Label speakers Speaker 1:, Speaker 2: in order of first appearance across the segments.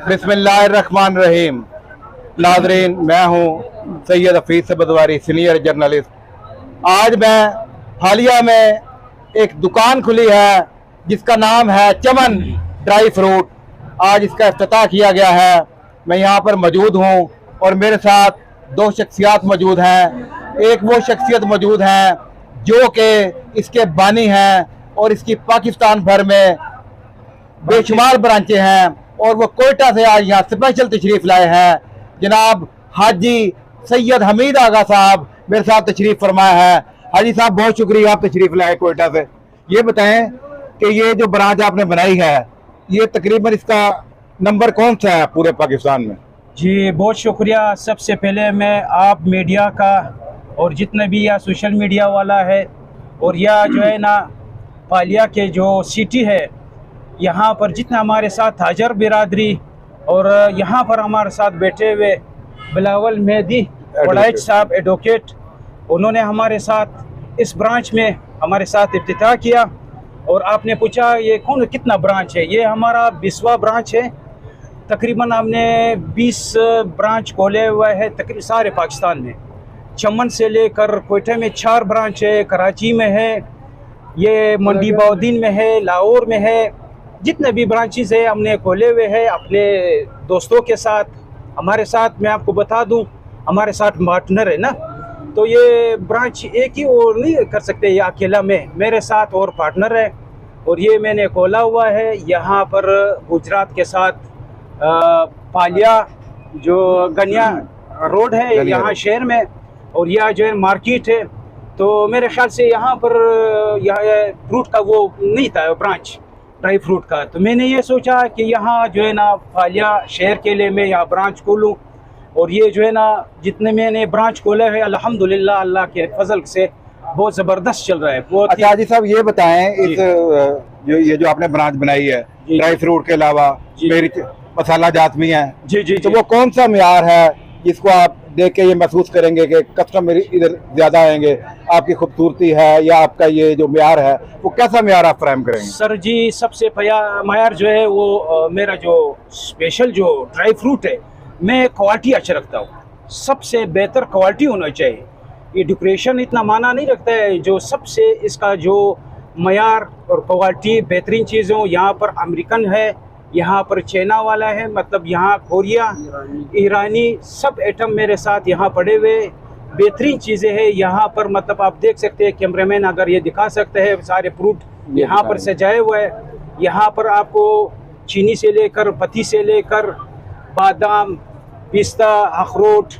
Speaker 1: बिस्मिल्लाहिर्रहमानिर्रहीम। नाज़रीन, मैं हूँ सैयद हफीज़ सबदवारी, सीनियर जर्नलिस्ट। आज मैं हालिया में एक दुकान खुली है जिसका नाम है चमन ड्राई फ्रूट। आज इसका इफ्तिताह किया गया है। मैं यहाँ पर मौजूद हूँ और मेरे साथ दो शख्सियात मौजूद हैं। एक वो शख्सियत मौजूद हैं जो कि इसके बानी हैं और इसकी पाकिस्तान भर में बेशुमार ब्रांचें हैं, और वो कोयटा से आज यहाँ स्पेशल तशरीफ़ लाए हैं। जनाब हाजी सैयद हमीद आगा साहब मेरे साथ तशरीफ़ फरमाया है। हाजी साहब, बहुत शुक्रिया, आप तशरीफ़ लाए कोयटा से। ये बताएं कि ये जो ब्रांच आपने बनाई है, ये तकरीबन इसका नंबर कौन सा है पूरे पाकिस्तान में?
Speaker 2: जी बहुत शुक्रिया। सबसे पहले मैं आप मीडिया का और जितने भी या सोशल मीडिया वाला है और या जो है ना फालिया के जो सिटी है, यहाँ पर जितना हमारे साथ हाजर बिरादरी और यहाँ पर हमारे साथ बैठे हुए बिलावल मेहदी वड़ैच साहब एडवोकेट, उन्होंने हमारे साथ इस ब्रांच में हमारे साथ इफ्तिताह किया। और आपने पूछा ये कौन कितना ब्रांच है, ये हमारा 20वां ब्रांच है। तकरीबन हमने 20 ब्रांच खोले हुए हैं तकरीबन सारे पाकिस्तान में। चमन से लेकर कोयटा में 4 ब्रांच है, कराची में है, ये मंडी बहाउद्दीन में है, लाहौर में है। जितने भी ब्रांचेस है हमने खोले हुए हैं अपने दोस्तों के साथ। हमारे साथ मैं आपको बता दूं, हमारे साथ पार्टनर है ना, तो ये ब्रांच एक ही और नहीं कर सकते, ये अकेला में मेरे साथ और पार्टनर है। और ये मैंने खोला हुआ है यहाँ पर गुजरात के साथ फालिया जो गनिया रोड है यहाँ शहर में, और यह जो है मार्केट है। तो मेरे ख्याल से यहाँ पर यह फ्रूट का वो नहीं था ब्रांच ड्राई फ्रूट का, तो मैंने ये सोचा कि यहाँ जो है ना फालिया शहर के लिए मैं यहाँ ब्रांच खोलूँ। और ये जो है ना जितने मैंने ब्रांच खोले हैं अल्हम्दुलिल्लाह अल्लाह के फजल से बहुत ज़बरदस्त चल रहा है। बहुत।
Speaker 1: अच्छा हाजी साहब, ये बताएं इस ये जो आपने ब्रांच बनाई है ड्राई फ्रूट के अलावा मेरी मसाला जात भी हैं,
Speaker 2: जी,
Speaker 1: तो वो कौन सा म्यार है जिसको आप देख के ये महसूस करेंगे कि कस्टमर इधर ज्यादा आएंगे? आपकी खूबसूरती है या आपका ये जो म्यार है, वो कैसा म्यार आप फराहम करेंगे?
Speaker 2: सर जी, सबसे म्यार जो है वो मेरा जो स्पेशल जो ड्राई फ्रूट है, मैं क्वालिटी अच्छा रखता हूँ। सबसे बेहतर क्वालिटी होना चाहिए। ये डेकोरेशन इतना माना नहीं रखता है, जो सबसे इसका जो म्यार और क्वालिटी बेहतरीन चीज़ें हो। यहाँ पर अमेरिकन है, यहाँ पर चाइना वाला है, मतलब यहाँ कोरिया ईरानी सब आइटम मेरे साथ यहाँ पड़े हुए बेहतरीन चीज़ें हैं। यहाँ पर मतलब आप देख सकते हैं, कैमरामैन अगर ये दिखा सकते हैं, सारे फ्रूट यहाँ पर सजाए हुए हैं। यहाँ पर आपको चीनी से लेकर पत्ती से लेकर बादाम, पिस्ता, अखरोट,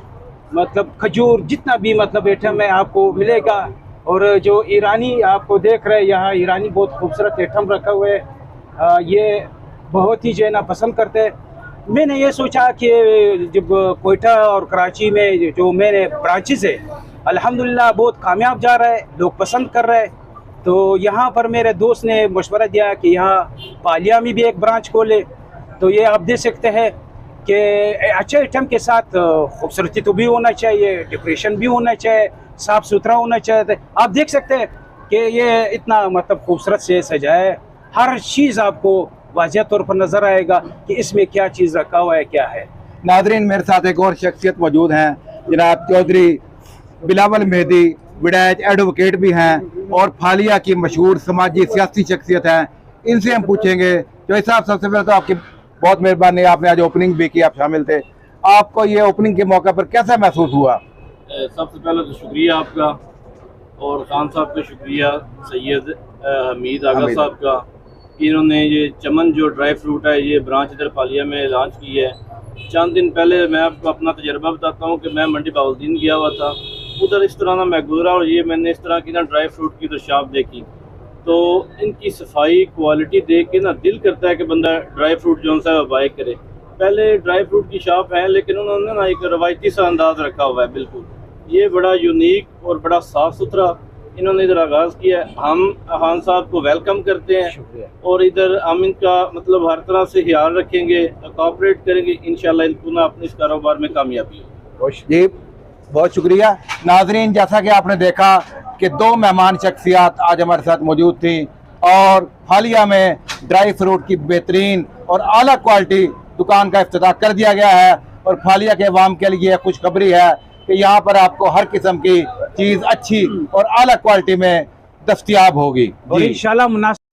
Speaker 2: मतलब खजूर, जितना भी मतलब आइटम है आपको मिलेगा। और जो ईरानी आपको देख रहे हैं, यहाँ ईरानी बहुत खूबसूरत आइटम रखा हुआ है। ये बहुत ही जो है ना पसंद करते हैं। मैंने ये सोचा कि जब कोयटा और कराची में जो मेरे ब्रांचेस है अल्हम्दुलिल्लाह बहुत कामयाब जा रहा है, लोग पसंद कर रहे हैं, तो यहाँ पर मेरे दोस्त ने मशवरा दिया कि यहाँ फालिया में भी एक ब्रांच खोले। तो ये आप देख सकते हैं कि अच्छे आइटम के साथ खूबसूरती तो भी होना चाहिए, डेकोरेशन भी होना चाहिए, साफ़ सुथरा होना चाहिए। आप देख सकते हैं कि ये इतना मतलब खूबसूरत से सजाया है, हर चीज़ आपको वाज़ेह तौर पर नज़र आएगा कि इसमें क्या चीज़ रखा हुआ है, क्या है।
Speaker 1: नाज़रीन, मेरे साथ एक और शख्सियत मौजूद हैं, जनाब चौधरी बिलावल मेहदी वड़ैच एडवोकेट भी हैं और फालिया की मशहूर समाजी सियासी शख्सियत हैं। इनसे हम पूछेंगे। चौधरी साहब, सबसे पहले तो आपकी बहुत मेहरबानी, आपने आज ओपनिंग भी की, आप शामिल थे। आपको ये ओपनिंग के मौके पर कैसा महसूस हुआ?
Speaker 3: सबसे पहले तो शुक्रिया आपका और खान साहब का शुक्रिया, सैयद हमीद आगा साहब का। इन्होंने ये चमन जो ड्राई फ्रूट है ये ब्रांच इधर फालिया में लॉन्च की है। चंद दिन पहले मैं आपको अपना तजर्बा बताता हूँ कि मैं मंडी बहाउद्दीन गया हुआ था, उधर इस तरह ना मैं गुजरा और ये मैंने इस तरह की ना ड्राई फ्रूट की तो शॉप देखी, तो इनकी सफाई क्वालिटी देख के ना दिल करता है कि बंदा ड्राई फ्रूट जो सा बाय करे। पहले ड्राई फ्रूट की शॉप है लेकिन उन्होंने ना एक रवायती सा अंदाज रखा हुआ है, बिल्कुल ये बड़ा यूनिक और बड़ा साफ़ सुथरा इन्होंने इधर आगाज़ किया है। हम खान साहब को वेलकम करते हैं और इधर हम इनका मतलब हर तरह से ख्याल रखेंगे, कोऑपरेट करेंगे, इंशाल्लाह इनको ना अपने इस कारोबार में कामयाबी हो।
Speaker 1: जी बहुत शुक्रिया। नाजरीन, जैसा कि आपने देखा कि दो मेहमान शख्सियात आज हमारे साथ मौजूद थी और हालिया में ड्राई फ्रूट की बेहतरीन और आला क्वालिटी दुकान का इफ्तिताह कर दिया गया है। और फालिया के अवाम के लिए खुशखबरी है कि यहाँ पर आपको हर किस्म की चीज़ अच्छी और आला क्वालिटी में दस्तयाब होगी
Speaker 2: और
Speaker 1: जी।
Speaker 2: इंशाल्लाह मुनासिब